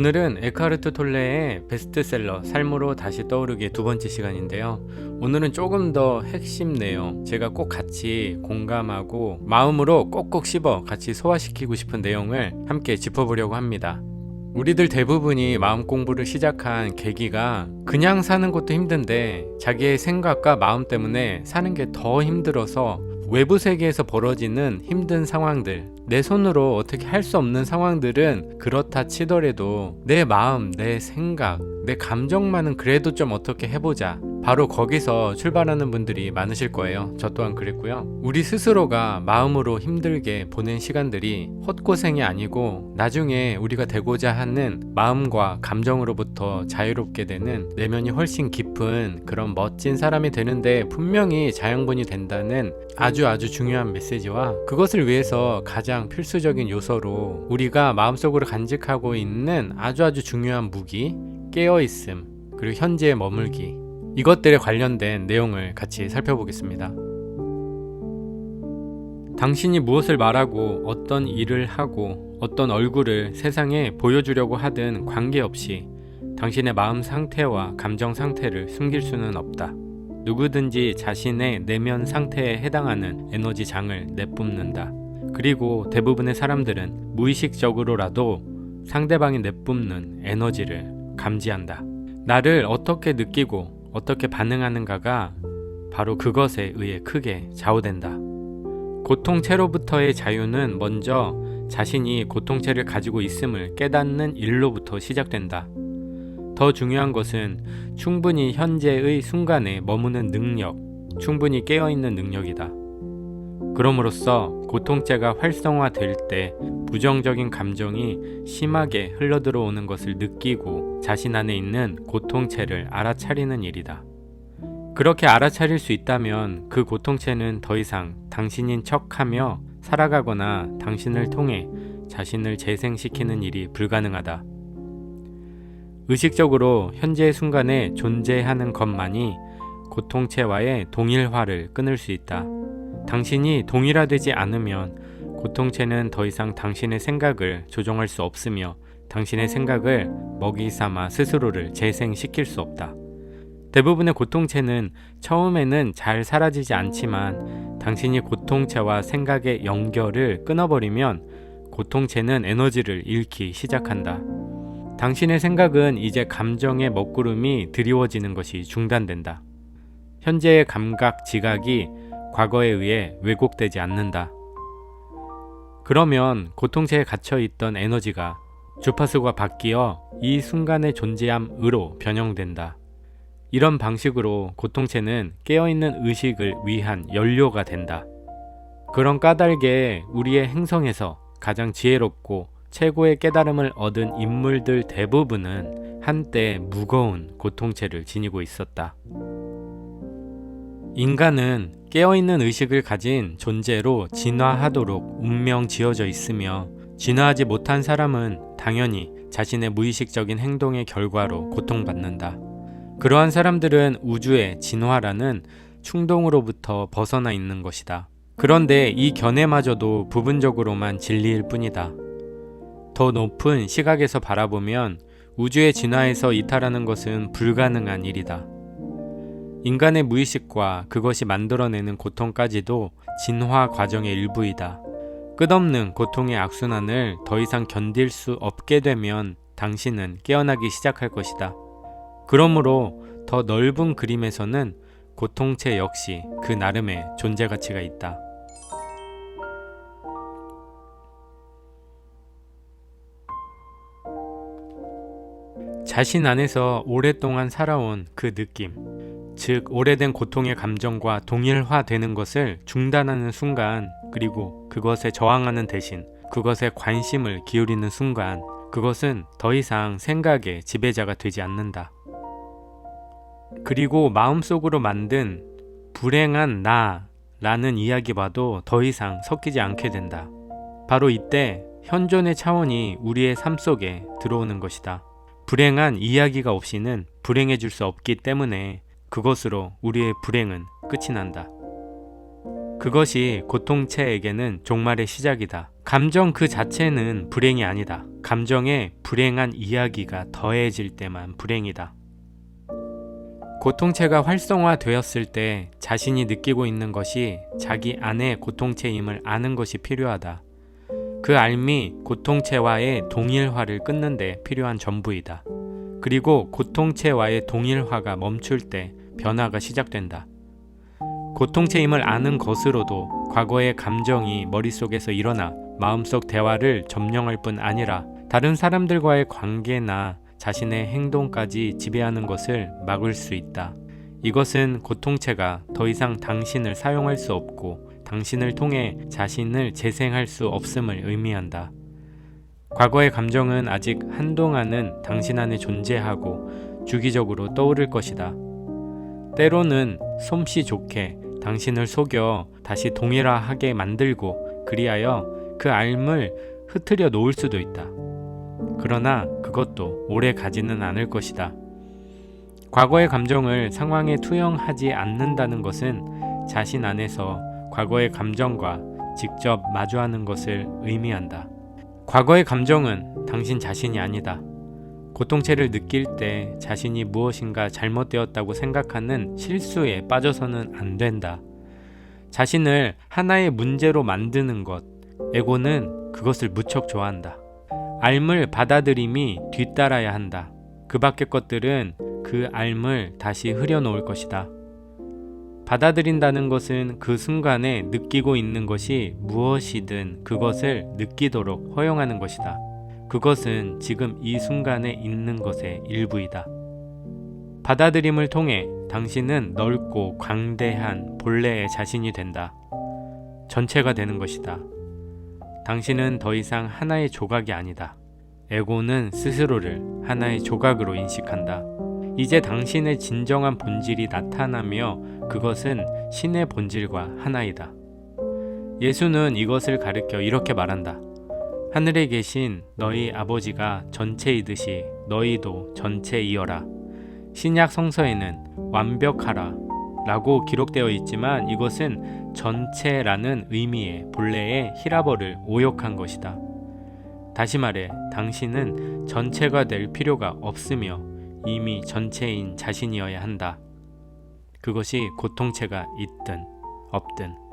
오늘은 에카르트 톨레의 베스트셀러 삶으로 다시 떠오르기 두 번째 시간인데요. 오늘은 조금 더 핵심 내용, 제가 꼭 같이 공감하고 마음으로 꼭꼭 씹어 같이 소화시키고 싶은 내용을 함께 짚어보려고 합니다. 우리들 대부분이 마음 공부를 시작한 계기가 그냥 사는 것도 힘든데 자기의 생각과 마음 때문에 사는 게 더 힘들어서 외부 세계에서 벌어지는 힘든 상황들, 내 손으로 어떻게 할 수 없는 상황들은 그렇다 치더라도 내 마음, 내 생각, 내 감정만은 그래도 좀 어떻게 해보자, 바로 거기서 출발하는 분들이 많으실 거예요. 저 또한 그랬고요. 우리 스스로가 마음으로 힘들게 보낸 시간들이 헛고생이 아니고 나중에 우리가 되고자 하는 마음과 감정으로부터 자유롭게 되는 내면이 훨씬 깊은 그런 멋진 사람이 되는데 분명히 자양분이 된다는 아주 중요한 메시지와, 그것을 위해서 가장 필수적인 요소로 우리가 마음속으로 간직하고 있는 아주 중요한 무기, 깨어있음, 그리고 현재에 머물기, 이것들에 관련된 내용을 같이 살펴보겠습니다. 당신이 무엇을 말하고 어떤 일을 하고 어떤 얼굴을 세상에 보여주려고 하든 관계없이 당신의 마음 상태와 감정 상태를 숨길 수는 없다. 누구든지 자신의 내면 상태에 해당하는 에너지 장을 내뿜는다. 그리고 대부분의 사람들은 무의식적으로라도 상대방이 내뿜는 에너지를 감지한다. 나를 어떻게 느끼고 어떻게 반응하는가가 바로 그것에 의해 크게 좌우된다. 고통체로부터의 자유는 먼저 자신이 고통체를 가지고 있음을 깨닫는 일로부터 시작된다. 더 중요한 것은 충분히 현재의 순간에 머무는 능력, 충분히 깨어있는 능력이다. 그럼으로써 고통체가 활성화될 때 부정적인 감정이 심하게 흘러들어오는 것을 느끼고 자신 안에 있는 고통체를 알아차리는 일이다. 그렇게 알아차릴 수 있다면 그 고통체는 더 이상 당신인 척하며 살아가거나 당신을 통해 자신을 재생시키는 일이 불가능하다. 의식적으로 현재의 순간에 존재하는 것만이 고통체와의 동일화를 끊을 수 있다. 당신이 동일화되지 않으면 고통체는 더 이상 당신의 생각을 조종할 수 없으며 당신의 생각을 먹이 삼아 스스로를 재생시킬 수 없다. 대부분의 고통체는 처음에는 잘 사라지지 않지만 당신이 고통체와 생각의 연결을 끊어버리면 고통체는 에너지를 잃기 시작한다. 당신의 생각은 이제 감정의 먹구름이 드리워지는 것이 중단된다. 현재의 감각, 지각이 과거에 의해 왜곡되지 않는다. 그러면 고통체에 갇혀있던 에너지가 주파수가 바뀌어 이 순간의 존재함으로 변형된다. 이런 방식으로 고통체는 깨어있는 의식을 위한 연료가 된다. 그런 까닭에 우리의 행성에서 가장 지혜롭고 최고의 깨달음을 얻은 인물들 대부분은 한때 무거운 고통체를 지니고 있었다. 인간은 깨어있는 의식을 가진 존재로 진화하도록 운명 지어져 있으며 진화하지 못한 사람은 당연히 자신의 무의식적인 행동의 결과로 고통받는다. 그러한 사람들은 우주의 진화라는 충동으로부터 벗어나 있는 것이다. 그런데 이 견해마저도 부분적으로만 진리일 뿐이다. 더 높은 시각에서 바라보면 우주의 진화에서 이탈하는 것은 불가능한 일이다. 인간의 무의식과 그것이 만들어내는 고통까지도 진화 과정의 일부이다. 끝없는 고통의 악순환을 더 이상 견딜 수 없게 되면 당신은 깨어나기 시작할 것이다. 그러므로 더 넓은 그림에서는 고통체 역시 그 나름의 존재 가치가 있다. 자신 안에서 오랫동안 살아온 그 느낌, 즉 오래된 고통의 감정과 동일화되는 것을 중단하는 순간, 그리고 그것에 저항하는 대신 그것에 관심을 기울이는 순간, 그것은 더 이상 생각의 지배자가 되지 않는다. 그리고 마음속으로 만든 불행한 나라는 이야기와도 더 이상 섞이지 않게 된다. 바로 이때 현존의 차원이 우리의 삶 속에 들어오는 것이다. 불행한 이야기가 없이는 불행해질 수 없기 때문에 그것으로 우리의 불행은 끝이 난다. 그것이 고통체에게는 종말의 시작이다. 감정 그 자체는 불행이 아니다. 감정에 불행한 이야기가 더해질 때만 불행이다. 고통체가 활성화되었을 때 자신이 느끼고 있는 것이 자기 안의 고통체임을 아는 것이 필요하다. 그 알미 고통체와의 동일화를 끊는 데 필요한 전부이다. 그리고 고통체와의 동일화가 멈출 때 변화가 시작된다. 고통체임을 아는 것으로도 과거의 감정이 머릿속에서 일어나 마음속 대화를 점령할 뿐 아니라 다른 사람들과의 관계나 자신의 행동까지 지배하는 것을 막을 수 있다. 이것은 고통체가 더 이상 당신을 사용할 수 없고 당신을 통해 자신을 재생할 수 없음을 의미한다. 과거의 감정은 아직 한동안은 당신 안에 존재하고 주기적으로 떠오를 것이다. 때로는 솜씨 좋게 당신을 속여 다시 동일화하게 만들고 그리하여 그 알을 흐트려 놓을 수도 있다. 그러나 그것도 오래 가지는 않을 것이다. 과거의 감정을 상황에 투영하지 않는다는 것은 자신 안에서 과거의 감정과 직접 마주하는 것을 의미한다. 과거의 감정은 당신 자신이 아니다. 고통체를 느낄 때 자신이 무엇인가 잘못되었다고 생각하는 실수에 빠져서는 안 된다. 자신을 하나의 문제로 만드는 것, 에고는 그것을 무척 좋아한다. 알을 받아들임이 뒤따라야 한다. 그 밖의 것들은 그 알을 다시 흐려놓을 것이다. 받아들인다는 것은 그 순간에 느끼고 있는 것이 무엇이든 그것을 느끼도록 허용하는 것이다. 그것은 지금 이 순간에 있는 것의 일부이다. 받아들임을 통해 당신은 넓고 광대한 본래의 자신이 된다. 전체가 되는 것이다. 당신은 더 이상 하나의 조각이 아니다. 에고는 스스로를 하나의 조각으로 인식한다. 이제 당신의 진정한 본질이 나타나며 그것은 신의 본질과 하나이다. 예수는 이것을 가르쳐 이렇게 말한다. 하늘에 계신 너희 아버지가 전체이듯이 너희도 전체이어라. 신약 성서에는 완벽하라 라고 기록되어 있지만 이것은 전체라는 의미의 본래의 히라버를 오역한 것이다. 다시 말해 당신은 전체가 될 필요가 없으며 이미 전체인 자신이어야 한다. 그것이 고통체가 있든 없든.